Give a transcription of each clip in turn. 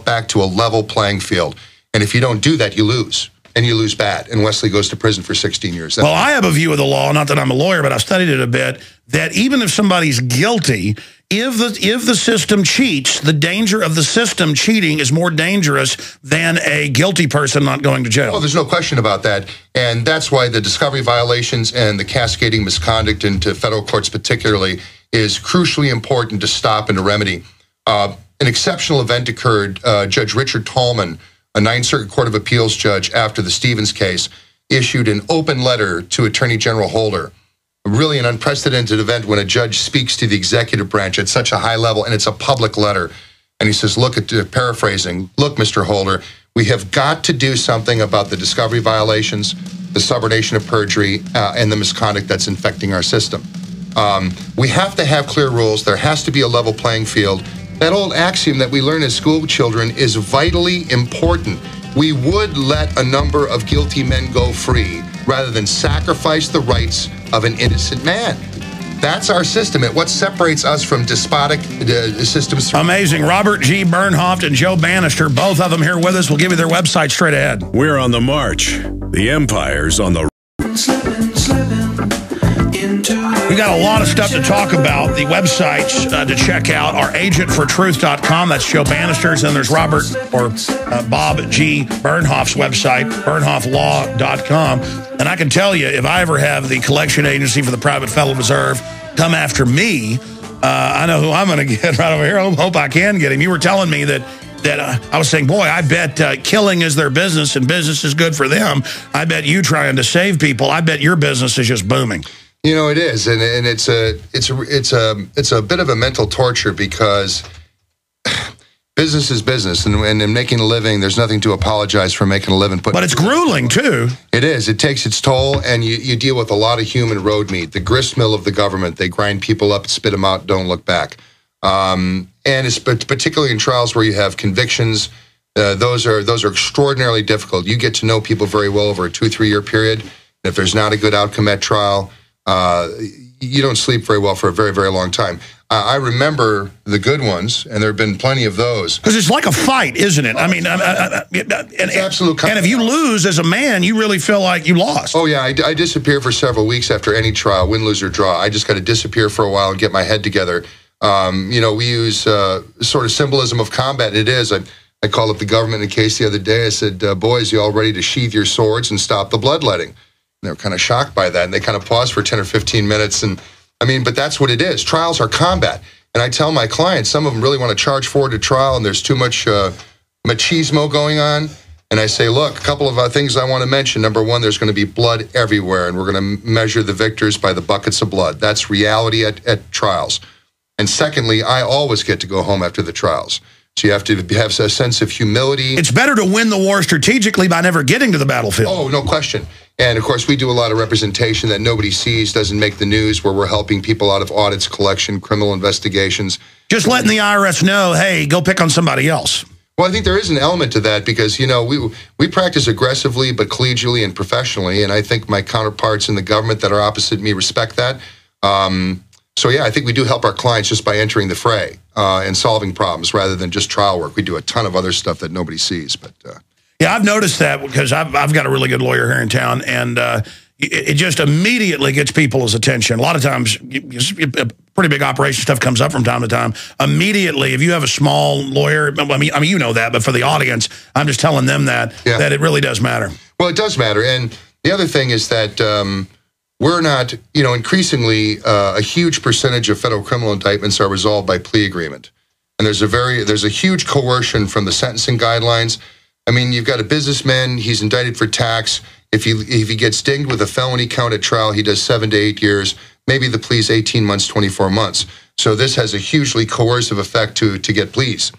back to a level playing field. And if you don't do that, you lose. And you lose bad. And Wesley goes to prison for 16 years. Well, I have a view of the law, not that I'm a lawyer, but I've studied it a bit, that even if somebody's guilty, if the system cheats, the danger of the system cheating is more dangerous than a guilty person not going to jail. Oh, there's no question about that. And that's why the discovery violations and the cascading misconduct into federal courts particularly is crucially important to stop and to remedy. An exceptional event occurred. Judge Richard Tallman, a Ninth Circuit Court of Appeals judge after the Stevens case, issued an open letter to Attorney General Holder. Really an unprecedented event when a judge speaks to the executive branch at such a high level, and it's a public letter. And he says, look, paraphrasing, look, Mr. Holder, we have got to do something about the discovery violations, the subornation of perjury, and the misconduct that's infecting our system. We have to have clear rules. There has to be a level playing field. That old axiom that we learn as school children is vitally important. We would let a number of guilty men go free rather than sacrifice the rights of an innocent man. That's our system. What separates us from despotic systems. Amazing. Robert G. Bernhoft and Joe Bannister, both of them here with us. We'll give you their website straight ahead. We're on the march. The empire's on the... We got a lot of stuff to talk about. The websites to check out are agentfortruth.com. That's Joe Bannister's. And there's Robert or Bob G. Bernhoft's website, bernhoftlaw.com. And I can tell you, if I ever have the collection agency for the Private Federal Reserve come after me, I know who I'm going to get right over here. I hope I can get him. You were telling me that I was saying, boy, I bet killing is their business and business is good for them. I bet you trying to save people, I bet your business is just booming. You know, it is, and it's a bit of a mental torture because business is business, and in making a living, there's nothing to apologize for making a living. But it's grueling too. It is. It takes its toll, and you deal with a lot of human road meat, the gristmill of the government. They grind people up, spit them out, don't look back. And it's particularly in trials where you have convictions. Those are extraordinarily difficult. You get to know people very well over a 2-3 year period. And if there's not a good outcome at trial, you don't sleep very well for a very, very long time. I remember the good ones, and there have been plenty of those. Because it's like a fight, isn't it? I mean, it's absolute. And if you lose as a man, you really feel like you lost. Oh, yeah. I disappear for several weeks after any trial, win, lose, or draw. I just got to disappear for a while and get my head together. You know, we use sort of symbolism of combat. It is. I called up the government in a case the other day. I said, boys, you all ready to sheathe your swords and stop the bloodletting? They were kind of shocked by that, and they kind of paused for 10 or 15 minutes. And I mean, but that's what it is. Trials are combat. And I tell my clients, some of them really want to charge forward to trial, and there's too much machismo going on. And I say, look, a couple of things I want to mention. Number one, there's going to be blood everywhere, and we're going to measure the victors by the buckets of blood. That's reality at trials. And secondly, I always get to go home after the trials. So you have to have a sense of humility. It's better to win the war strategically by never getting to the battlefield. Oh, no question. And, of course, we do a lot of representation that nobody sees, doesn't make the news, where we're helping people out of audits, collection, criminal investigations. Just letting the IRS know, hey, go pick on somebody else. Well, I think there is an element to that because, you know, we practice aggressively but collegially and professionally, and I think my counterparts in the government that are opposite me respect that. So, yeah, I think we do help our clients just by entering the fray and solving problems rather than just trial work. We do a ton of other stuff that nobody sees, but... Yeah, I've noticed that because I've got a really good lawyer here in town, and it just immediately gets people's attention. A lot of times, pretty big operation stuff comes up from time to time. Immediately, if you have a small lawyer, I mean, you know that, but for the audience, I'm just telling them that it really does matter. Well, it does matter, and the other thing is that we're not, you know, increasingly a huge percentage of federal criminal indictments are resolved by plea agreement, and there's a huge coercion from the sentencing guidelines. I mean, you've got a businessman, he's indicted for tax. If he gets dinged with a felony count at trial, he does 7 to 8 years. Maybe the plea's 18 months, 24 months. So this has a hugely coercive effect to get pleas.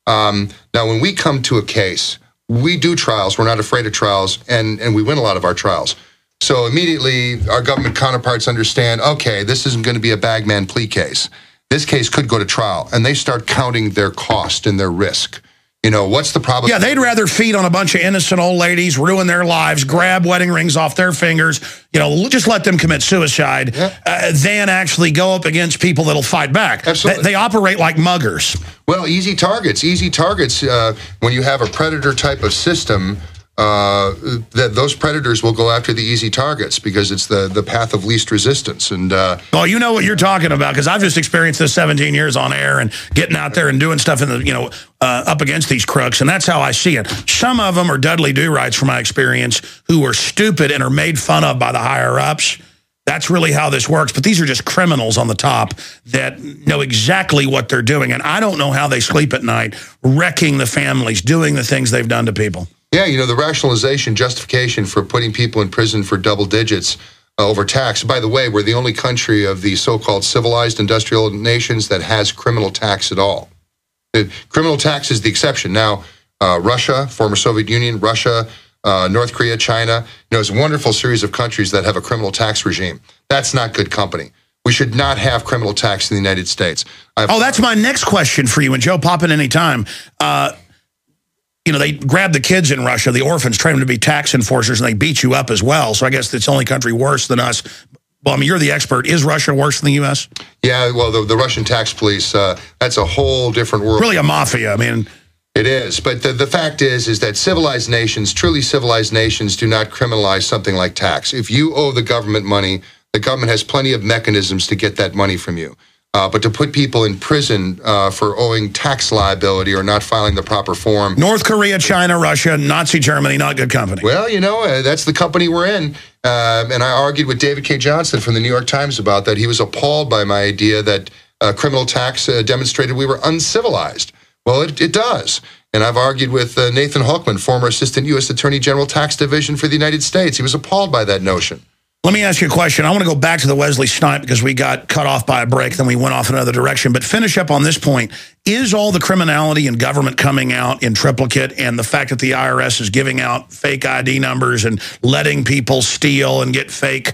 Now, when we come to a case, we do trials. We're not afraid of trials, and we win a lot of our trials. So immediately, our government counterparts understand, okay, this isn't going to be a bagman plea case. This case could go to trial, and they start counting their cost and their risk. You know, what's the problem? Yeah, they'd rather feed on a bunch of innocent old ladies, ruin their lives, grab wedding rings off their fingers, you know, just let them commit suicide, than actually go up against people that'll fight back. Absolutely. They operate like muggers. Well, easy targets. When you have a predator type of system, that those predators will go after the easy targets because it's the path of least resistance. And well, you know what you're talking about, because I've just experienced this 17 years on air and getting out there and doing stuff in the, you know, up against these crooks, and that's how I see it. Some of them are Dudley Do-Rights, from my experience, who are stupid and are made fun of by the higher-ups. That's really how this works. But these are just criminals on the top that know exactly what they're doing, and I don't know how they sleep at night, wrecking the families, doing the things they've done to people. Yeah, you know, the rationalization, justification for putting people in prison for double digits over tax. By the way, we're the only country of the so-called civilized industrial nations that has criminal tax at all. Criminal tax is the exception. Now, Russia, former Soviet Union, Russia, North Korea, China, you know, there's a wonderful series of countries that have a criminal tax regime. That's not good company. We should not have criminal tax in the United States. That's my next question for you, and Joe, pop in any time. You know, they grab the kids in Russia, the orphans, train them to be tax enforcers, and they beat you up as well. So I guess it's the only country worse than us. Well, I mean, you're the expert. Is Russia worse than the U.S.? Yeah, well, the Russian tax police, that's a whole different world. Really a mafia, I mean. It is. But the fact is that civilized nations, truly civilized nations, do not criminalize something like tax. If you owe the government money, the government has plenty of mechanisms to get that money from you. But to put people in prison for owing tax liability or not filing the proper form. North Korea, China, Russia, Nazi Germany, not good company. Well, you know, that's the company we're in. And I argued with David K. Johnson from the New York Times about that. He was appalled by my idea that criminal tax demonstrated we were uncivilized. Well, it does. And I've argued with Nathan Hochman, former Assistant U.S. Attorney General Tax Division for the United States. He was appalled by that notion. Let me ask you a question. I want to go back to the Wesley Snipe because we got cut off by a break, then we went off another direction. But finish up on this point. Is all the criminality in government coming out in triplicate, and the fact that the IRS is giving out fake ID numbers and letting people steal and get fake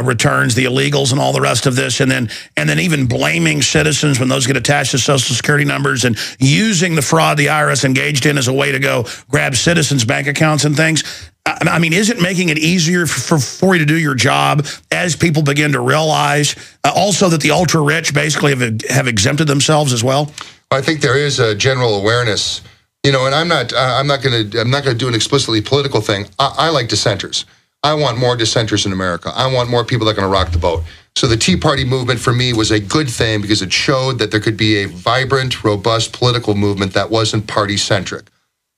returns, the illegals and all the rest of this, and then even blaming citizens when those get attached to Social Security numbers and using the fraud the IRS engaged in as a way to go grab citizens' bank accounts and things? I mean, is it making it easier for you to do your job as people begin to realize also that the ultra-rich basically have exempted themselves as well? I think there is a general awareness, you know, and I'm not going to do an explicitly political thing. I like dissenters. I want more dissenters in America. I want more people that are going to rock the boat. So the Tea Party movement for me was a good thing because it showed that there could be a vibrant, robust political movement that wasn't party-centric.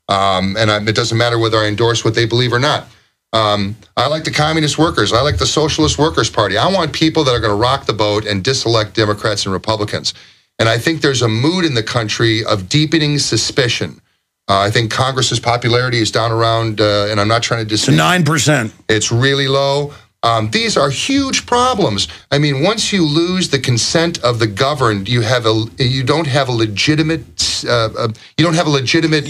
It doesn't matter whether I endorse what they believe or not. I like the Communist Workers. I like the Socialist Workers Party. I want people that are going to rock the boat and diselect Democrats and Republicans. And I think there's a mood in the country of deepening suspicion. I think Congress's popularity is down around, and I'm not trying to dismiss 9%. It's really low. These are huge problems. I mean, once you lose the consent of the governed, you don't have a legitimate.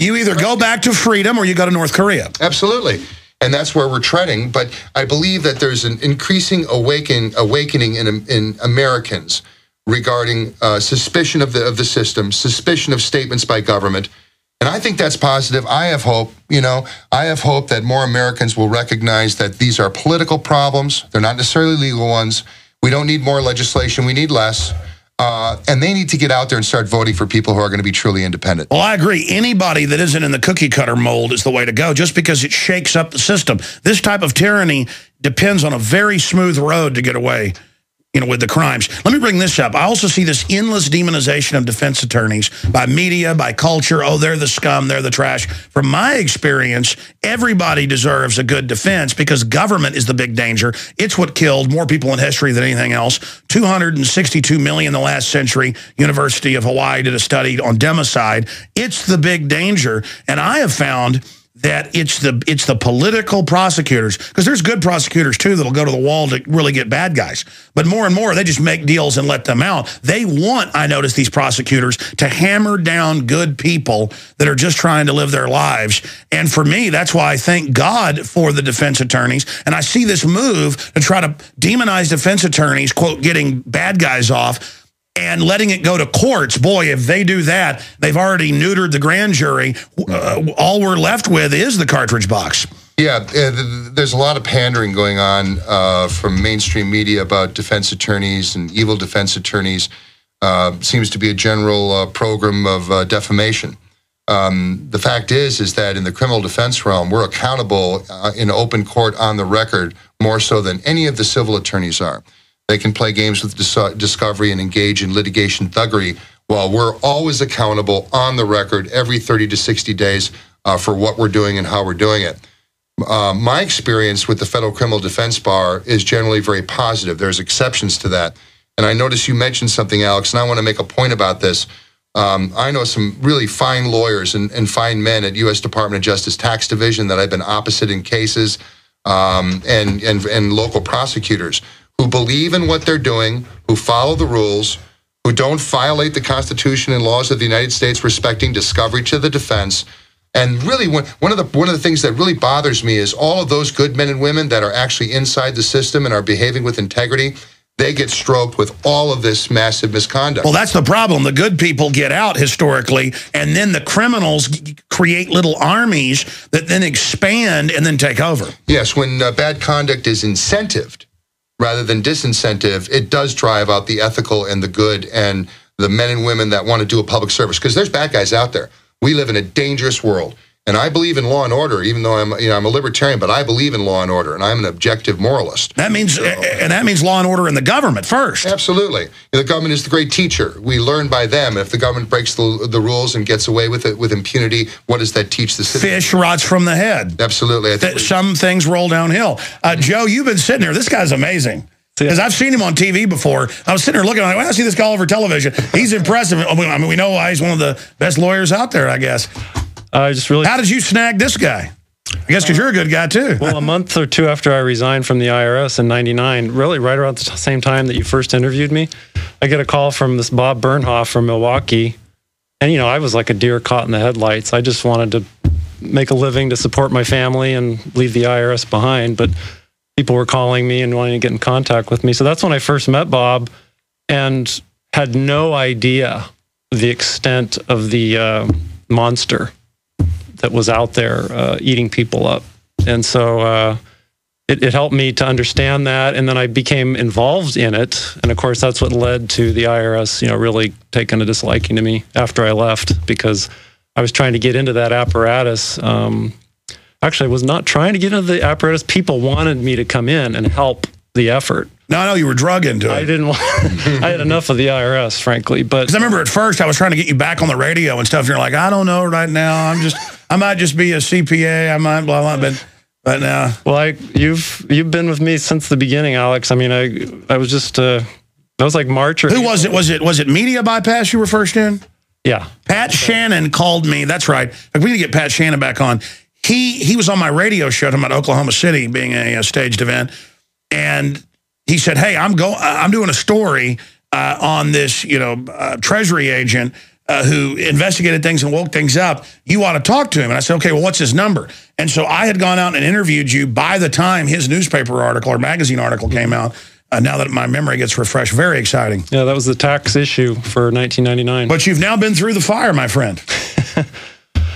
You either go back to freedom or you go to North Korea. Absolutely, and that's where we're treading. But I believe that there's an increasing awakening in Americans regarding suspicion of the system, suspicion of statements by government. And I think that's positive. I have hope, I have hope that more Americans will recognize that these are political problems. They're not necessarily legal ones. We don't need more legislation. We need less. And they need to get out there and start voting for people who are going to be truly independent. Well, I agree. Anybody that isn't in the cookie cutter mold is the way to go, just because it shakes up the system. This type of tyranny depends on a very smooth road to get away, with the crimes. Let me bring this up. I also see this endless demonization of defense attorneys by media, by culture. Oh, they're the scum, they're the trash. From my experience, everybody deserves a good defense because government is the big danger. It's what killed more people in history than anything else. 262 million in the last century. University of Hawaii did a study on democide. It's the big danger. And I have found that it's the political prosecutors, because there's good prosecutors too that'll go to the wall to really get bad guys. But more and more, they just make deals and let them out. They want, I notice, these prosecutors to hammer down good people that are just trying to live their lives. And for me, that's why I thank God for the defense attorneys. And I see this move to try to demonize defense attorneys, quote, getting bad guys off. and letting it go to courts. Boy, if they do that, they've already neutered the grand jury. All we're left with is the cartridge box. Yeah, there's a lot of pandering going on from mainstream media about defense attorneys and evil defense attorneys. Seems to be a general program of defamation. The fact is that in the criminal defense realm, we're accountable in open court on the record more so than any of the civil attorneys are. They can play games with discovery and engage in litigation thuggery, while we're always accountable on the record every 30 to 60 days for what we're doing and how we're doing it. My experience with the federal criminal defense bar is generally very positive. There's exceptions to that. And I noticed you mentioned something, Alex, and I want to make a point about this. I know some really fine lawyers and fine men at U.S. Department of Justice Tax Division that I've been opposite in cases, and local prosecutors who believe in what they're doing, who follow the rules, who don't violate the Constitution and laws of the United States respecting discovery to the defense. And really, one of the things that really bothers me is all of those good men and women that are actually inside the system and are behaving with integrity, they get stroked with all of this massive misconduct. Well, that's the problem. The good people get out historically, and then the criminals create little armies that then expand and then take over. Yes, when bad conduct is incentived rather than disincentive, it does drive out the ethical and the good and the men and women that want to do a public service. Because there's bad guys out there. We live in a dangerous world. And I believe in law and order, even though I'm a libertarian, but I believe in law and order, and I'm an objective moralist. That means, and that means law and order in the government first. Absolutely. The government is the great teacher. We learn by them. If the government breaks the rules and gets away with it with impunity, what does that teach the citizen? Fish rots from the head. Absolutely. Some things roll downhill. Joe, you've been sitting here. This guy's amazing. Because I've seen him on TV before. I was sitting there looking, I see this guy all over television. He's impressive. I mean, we know why he's one of the best lawyers out there, I guess. How did you snag this guy? I guess because you're a good guy, too. Well, a month or two after I resigned from the IRS in '99, really right around the same time that you first interviewed me, I get a call from this Bob Bernhoft from Milwaukee. And, I was like a deer caught in the headlights. I just wanted to make a living to support my family and leave the IRS behind. But people were calling me and wanting to get in contact with me. So that's when I first met Bob and had no idea the extent of the monster that was out there eating people up. And so it helped me to understand that, and then I became involved in it. And of course, that's what led to the IRS, really taking a disliking to me after I left, because I was trying to get into that apparatus. Actually, I was not trying to get into the apparatus. People wanted me to come in and help the effort. No, you were drug into it. I didn't want, I had enough of the IRS, frankly. But I remember at first I was trying to get you back on the radio and stuff, and you're like, I don't know right now. I might just be a CPA. I might blah blah. But now, well, you've been with me since the beginning, Alex. I mean, I was just that was like March or who was it? Was it Media Bypass you were first in? Yeah, Pat Shannon called me. That's right. We need to get Pat Shannon back on. He was on my radio show talking about Oklahoma City being a staged event, and he said, "Hey, I'm doing a story on this, Treasury agent who investigated things and woke things up. You ought to talk to him." And I said, "Okay, well, what's his number?" And so I had gone out and interviewed you by the time his newspaper article or magazine article came out. Now that my memory gets refreshed, very exciting. Yeah, that was the tax issue for 1999. But you've now been through the fire, my friend.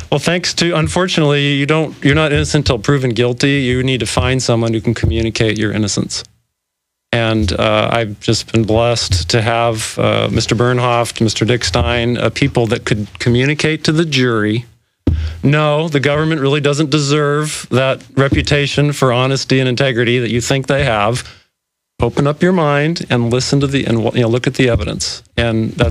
Well, thanks to, unfortunately, you're not innocent until proven guilty. You need to find someone who can communicate your innocence. And I've just been blessed to have Mr. Bernhoft, Mr. Dickstein, people that could communicate to the jury. No, the government really doesn't deserve that reputation for honesty and integrity that you think they have. Open up your mind and listen to and look at the evidence. And that's